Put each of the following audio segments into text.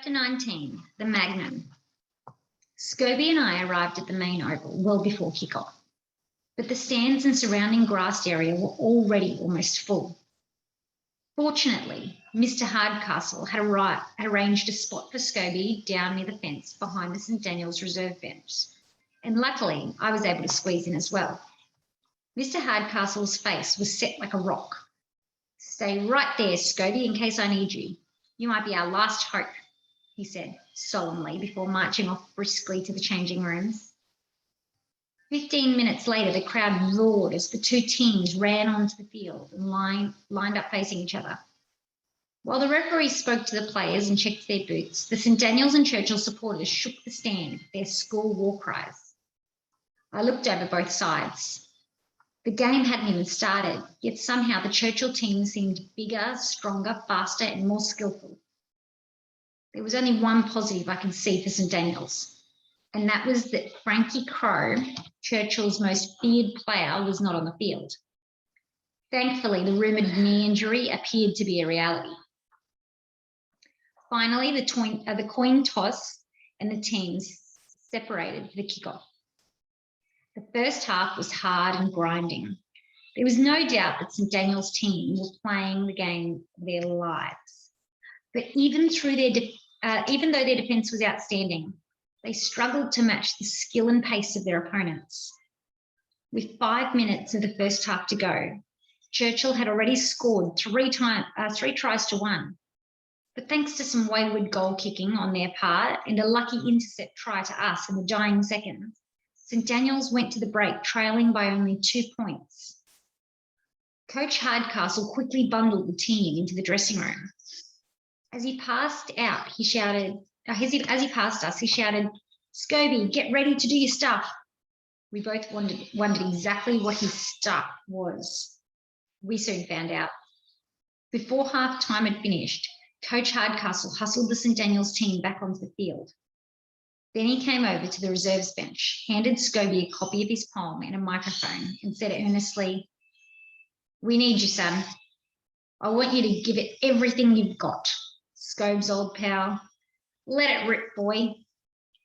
Chapter 19, The Magnum. Scobie and I arrived at the main oval well before kickoff, but the stands and surrounding grassed area were already almost full. Fortunately, Mr. Hardcastle had arranged a spot for Scobie down near the fence behind the St. Daniel's reserve bench, and luckily I was able to squeeze in as well. Mr. Hardcastle's face was set like a rock. "Stay right there, Scobie, in case I need you. You might be our last hope," he said solemnly before marching off briskly to the changing rooms. 15 minutes later, the crowd roared as the two teams ran onto the field and lined up facing each other. While the referee spoke to the players and checked their boots, the St. Daniel's and Churchill supporters shook the stand with their school war cries. I looked over both sides. The game hadn't even started, yet somehow the Churchill team seemed bigger, stronger, faster, and more skillful. There was only one positive I could see for St. Daniel's, and that was that Frankie Crowe, Churchill's most feared player, was not on the field. Thankfully, the rumoured knee injury appeared to be a reality. Finally, the coin toss and the teams separated for the kickoff. The first half was hard and grinding. There was no doubt that St. Daniel's team were playing the game of their lives. But even though their defence was outstanding, they struggled to match the skill and pace of their opponents. With 5 minutes of the first half to go, Churchill had already scored three tries to one. But thanks to some wayward goal kicking on their part and a lucky intercept try to us in the dying seconds, St. Daniel's went to the break trailing by only 2 points. Coach Hardcastle quickly bundled the team into the dressing room. As he passed us, he shouted, "Scobie, get ready to do your stuff." We both wondered exactly what his stuff was. We soon found out. Before half-time had finished, Coach Hardcastle hustled the St. Daniel's team back onto the field. Then he came over to the reserves bench, handed Scobie a copy of his poem and a microphone, and said earnestly, "We need you, son. I want you to give it everything you've got. Scobes, old pal. Let it rip, boy.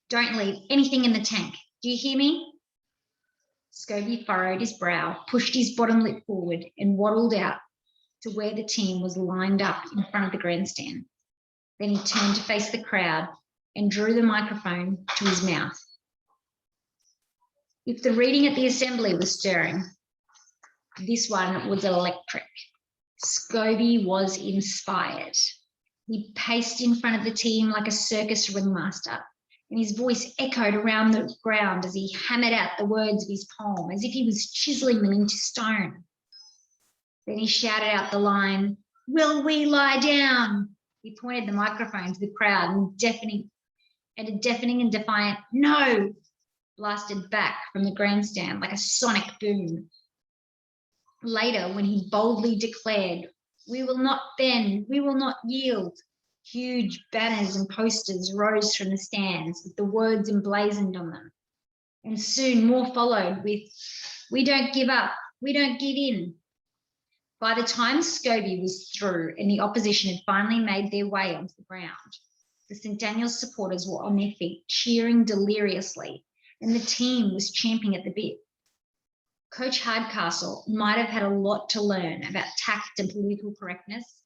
Don't leave anything in the tank. Do you hear me?" Scobie furrowed his brow, pushed his bottom lip forward, and waddled out to where the team was lined up in front of the grandstand. Then he turned to face the crowd and drew the microphone to his mouth. If the reading at the assembly was stirring, this one was electric. Scobie was inspired. He paced in front of the team like a circus ringmaster, and his voice echoed around the ground as he hammered out the words of his poem as if he was chiseling them into stone. Then he shouted out the line, "Will we lie down?" He pointed the microphone to the crowd, and a deafening and defiant "No!" blasted back from the grandstand like a sonic boom. Later, when he boldly declared, "We will not bend, we will not yield," huge banners and posters rose from the stands with the words emblazoned on them. And soon more followed with, "We don't give up, we don't give in." By the time Scobie was through and the opposition had finally made their way onto the ground, the St. Daniel's supporters were on their feet, cheering deliriously, and the team was champing at the bit. Coach Hardcastle might have had a lot to learn about tact and political correctness,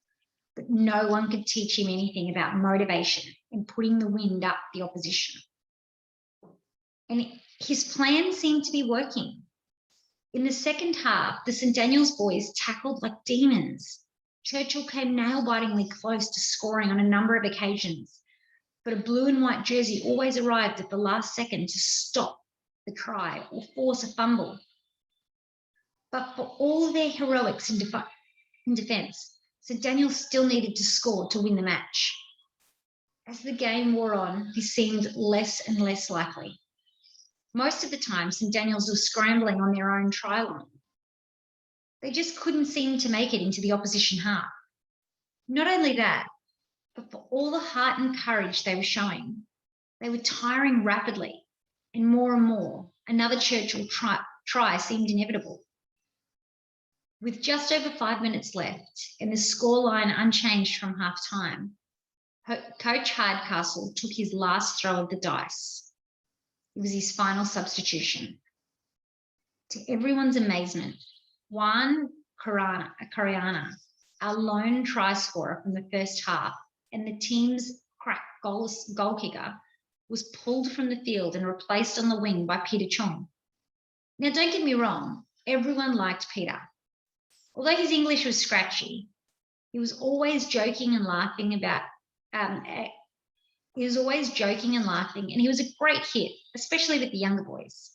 but no one could teach him anything about motivation and putting the wind up the opposition. And his plan seemed to be working. In the second half, the St. Daniel's boys tackled like demons. Churchill came nail-bitingly close to scoring on a number of occasions, but a blue and white jersey always arrived at the last second to stop the try or force a fumble. But for all their heroics in defence, St. Daniel's still needed to score to win the match. As the game wore on, this seemed less and less likely. Most of the time, St. Daniel's was scrambling on their own try line. They just couldn't seem to make it into the opposition half. Not only that, but for all the heart and courage they were showing, they were tiring rapidly, and more, another Churchill try seemed inevitable. With just over 5 minutes left and the scoreline unchanged from half-time, Coach Hardcastle took his last throw of the dice. It was his final substitution. To everyone's amazement, Juan Cariana, our lone try scorer from the first half, and the team's crack goal kicker, was pulled from the field and replaced on the wing by Peter Chong. Now, don't get me wrong, everyone liked Peter. Although his English was scratchy, he was always joking and laughing, and he was a great hit, especially with the younger boys.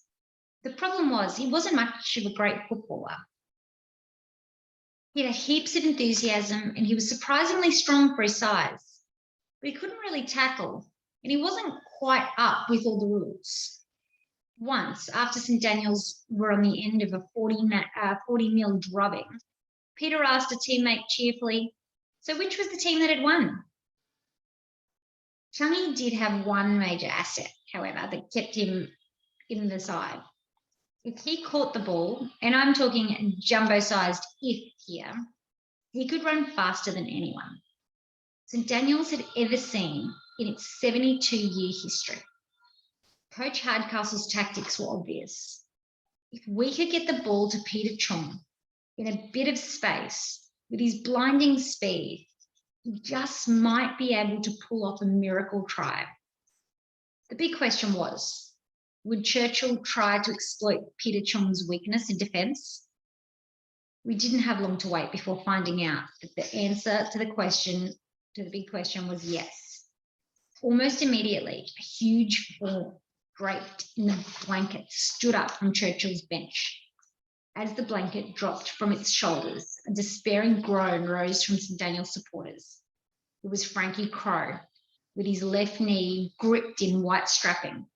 The problem was he wasn't much of a great footballer. He had heaps of enthusiasm and he was surprisingly strong for his size, but he couldn't really tackle and he wasn't quite up with all the rules. Once, after St Daniel's were on the end of a 40-0 drubbing, Peter asked a teammate cheerfully, "So which was the team that had won?" Chungy did have one major asset, however, that kept him in the side. If he caught the ball, and I'm talking jumbo-sized if here, he could run faster than anyone St Daniel's had ever seen in its 72-year history. Coach Hardcastle's tactics were obvious. If we could get the ball to Peter Chong in a bit of space with his blinding speed, he just might be able to pull off a miracle try. The big question was, would Churchill try to exploit Peter Chong's weakness in defence? We didn't have long to wait before finding out that the answer to the big question was yes. Almost immediately, a huge ball draped in the blanket stood up from Churchill's bench. As the blanket dropped from its shoulders, a despairing groan rose from St Daniel's supporters. It was Frankie Crowe, with his left knee gripped in white strapping.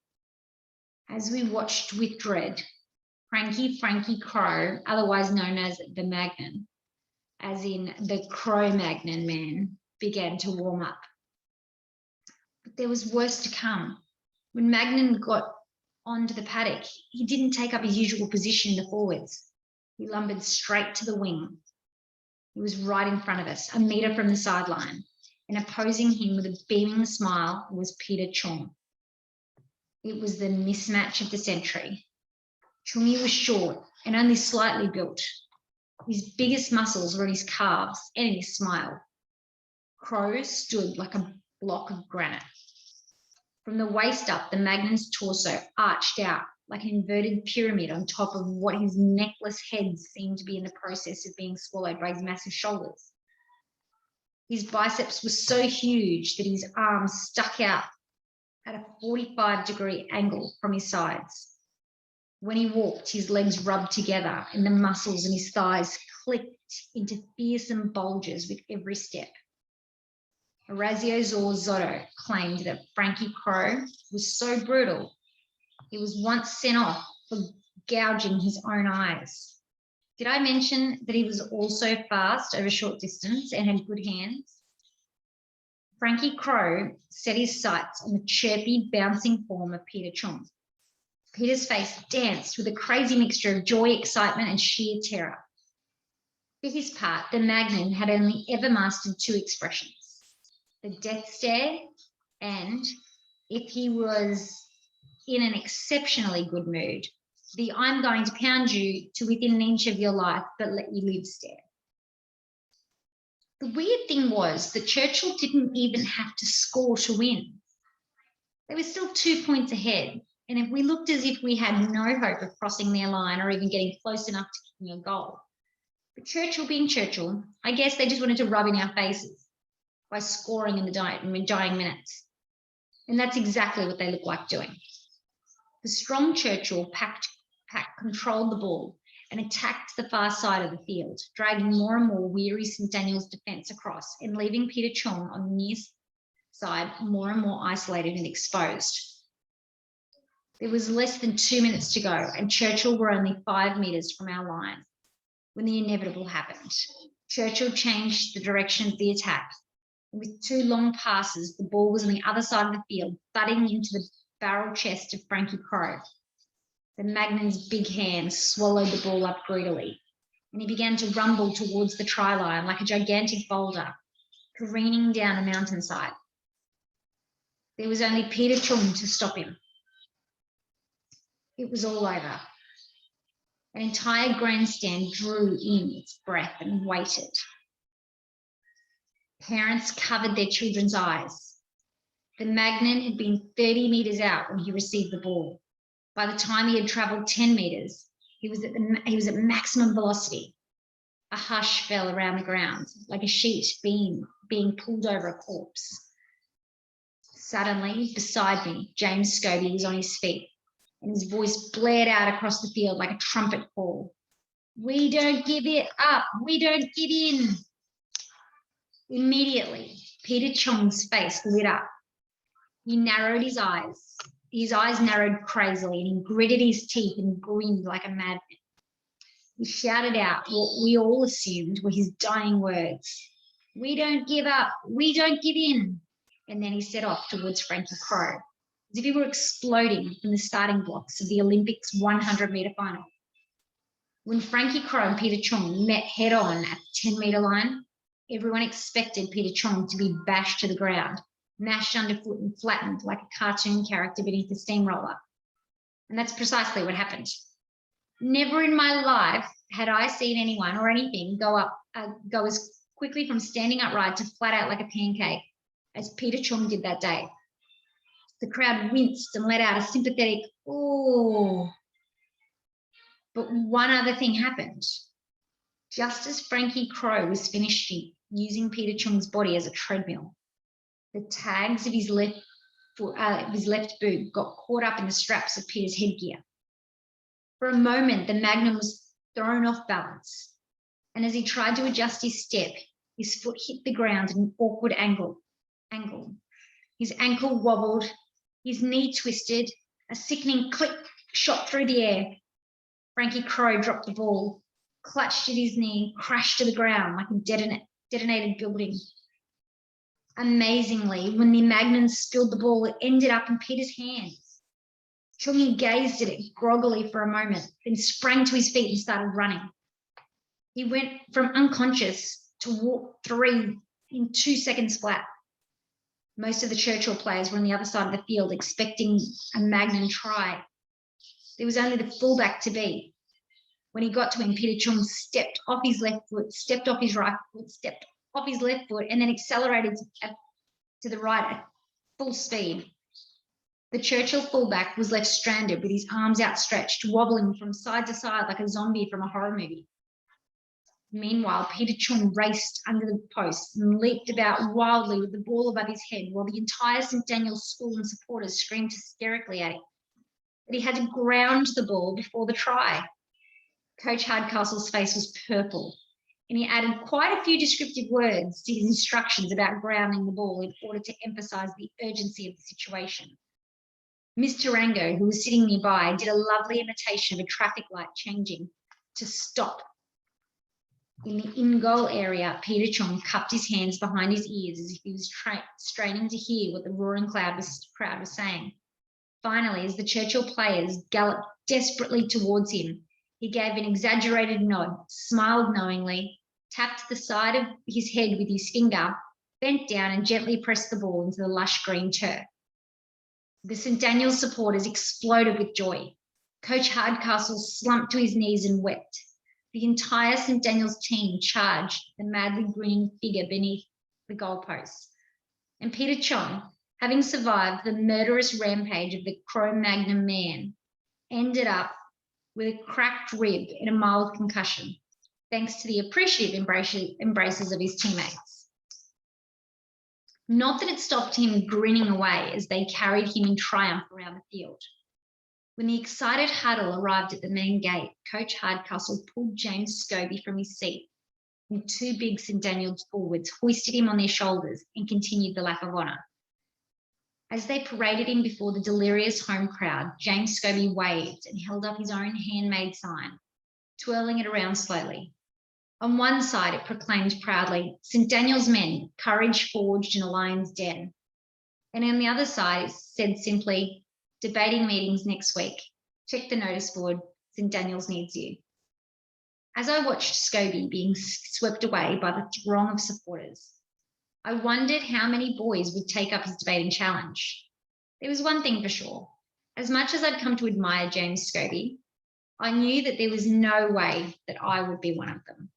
As we watched with dread, Frankie Crowe, otherwise known as the Magnan, as in the Cro-Magnon man, began to warm up. But there was worse to come. When Magnan got onto the paddock, he didn't take up his usual position in the forwards. He lumbered straight to the wing. He was right in front of us, a metre from the sideline, and opposing him with a beaming smile was Peter Chong. It was the mismatch of the century. Chungy was short and only slightly built. His biggest muscles were in his calves and in his smile. Crowe stood like a block of granite. From the waist up, the Magnan's torso arched out like an inverted pyramid on top of what his neckless head seemed to be in the process of being swallowed by his massive shoulders. His biceps were so huge that his arms stuck out at a 45-degree angle from his sides. When he walked, his legs rubbed together and the muscles in his thighs clicked into fearsome bulges with every step. Orazio Zotto claimed that Frankie Crowe was so brutal, he was once sent off for gouging his own eyes. Did I mention that he was also fast over short distance and had good hands? Frankie Crowe set his sights on the chirpy, bouncing form of Peter Chong. Peter's face danced with a crazy mixture of joy, excitement, and sheer terror. For his part, the Magnan had only ever mastered two expressions, the death stare and, if he was in an exceptionally good mood, the "I'm going to pound you to within an inch of your life but let you live" stare. The weird thing was that Churchill didn't even have to score to win. They were still 2 points ahead, and if we looked as if we had no hope of crossing their line or even getting close enough to kicking a goal. But Churchill being Churchill, I guess they just wanted to rub in our faces by scoring in the dying minutes. And that's exactly what they looked like doing. The strong Churchill pack controlled the ball and attacked the far side of the field, dragging more and more weary St Daniel's defence across and leaving Peter Chong on the near side more and more isolated and exposed. There was less than 2 minutes to go and Churchill were only 5 metres from our line when the inevitable happened. Churchill changed the direction of the attack. With 2 long passes, the ball was on the other side of the field, thudding into the barrel chest of Frankie Crowe. The Magnan's big hands swallowed the ball up greedily, and he began to rumble towards the try line like a gigantic boulder, careening down a mountainside. There was only Peter Chung to stop him. It was all over. An entire grandstand drew in its breath and waited. Parents covered their children's eyes. The Magnon had been 30 metres out when he received the ball. By the time he had travelled 10 metres, he was at maximum velocity. A hush fell around the ground, like a sheet being pulled over a corpse. Suddenly, beside me, James Scobie was on his feet, and his voice blared out across the field like a trumpet call. "We don't give it up. We don't give in." Immediately, Peter Chong's face lit up. He narrowed his eyes. His eyes narrowed crazily, and he gritted his teeth and grinned like a madman. He shouted out what we all assumed were his dying words. "We don't give up. We don't give in." And then he set off towards Frankie Crowe, as if he were exploding from the starting blocks of the Olympics 100-metre final. When Frankie Crowe and Peter Chong met head-on at the 10-metre line, everyone expected Peter Chong to be bashed to the ground, mashed underfoot and flattened like a cartoon character beneath a steamroller. And that's precisely what happened. Never in my life had I seen anyone or anything go as quickly from standing upright to flat out like a pancake as Peter Chong did that day. The crowd winced and let out a sympathetic "ooh." But one other thing happened. Just as Frankie Crowe was finished using Peter Chong's body as a treadmill, the tags of his left boot got caught up in the straps of Peter's headgear. For a moment, the Magnum was thrown off balance, and as he tried to adjust his step, his foot hit the ground at an awkward angle. His ankle wobbled, his knee twisted, a sickening click shot through the air. Frankie Crowe dropped the ball, clutched at his knee, crashed to the ground like a detonated building. Amazingly, when the Magnum spilled the ball, it ended up in Peter's hands. Chungi gazed at it groggily for a moment, then sprang to his feet and started running. He went from unconscious to walk 3 in 2 seconds flat. Most of the Churchill players were on the other side of the field expecting a Magnum try. There was only the fullback to be. When he got to him, Peter Chung stepped off his left foot, stepped off his right foot, stepped off his left foot, and then accelerated to the right at full speed. The Churchill fullback was left stranded with his arms outstretched, wobbling from side to side like a zombie from a horror movie. Meanwhile, Peter Chung raced under the posts and leaped about wildly with the ball above his head while the entire St. Daniel's school and supporters screamed hysterically at him that he had to ground the ball before the try. Coach Hardcastle's face was purple, and he added quite a few descriptive words to his instructions about grounding the ball in order to emphasise the urgency of the situation. Miss Tarango, who was sitting nearby, did a lovely imitation of a traffic light changing to stop. In the in-goal area, Peter Chung cupped his hands behind his ears as if he was straining to hear what the roaring crowd was saying. Finally, as the Churchill players galloped desperately towards him, he gave an exaggerated nod, smiled knowingly, tapped the side of his head with his finger, bent down and gently pressed the ball into the lush green turf. The St. Daniel's supporters exploded with joy. Coach Hardcastle slumped to his knees and wept. The entire St. Daniel's team charged the madly grinning figure beneath the goalposts. And Peter Chung, having survived the murderous rampage of the Cro-Magnon man, ended up with a cracked rib and a mild concussion, thanks to the appreciative embraces of his teammates. Not that it stopped him grinning away as they carried him in triumph around the field. When the excited huddle arrived at the main gate, Coach Hardcastle pulled James Scobie from his seat, and 2 big St. Daniel's forwards hoisted him on their shoulders and continued the lap of honour. As they paraded him before the delirious home crowd, James Scobie waved and held up his own handmade sign, twirling it around slowly. On one side, it proclaimed proudly, "St. Daniel's men, courage forged in a lion's den." And on the other side, it said simply, "Debating meetings next week. Check the notice board. St. Daniel's needs you." As I watched Scobie being swept away by the throng of supporters, I wondered how many boys would take up his debating challenge. There was one thing for sure. As much as I'd come to admire James Scobie, I knew that there was no way that I would be one of them.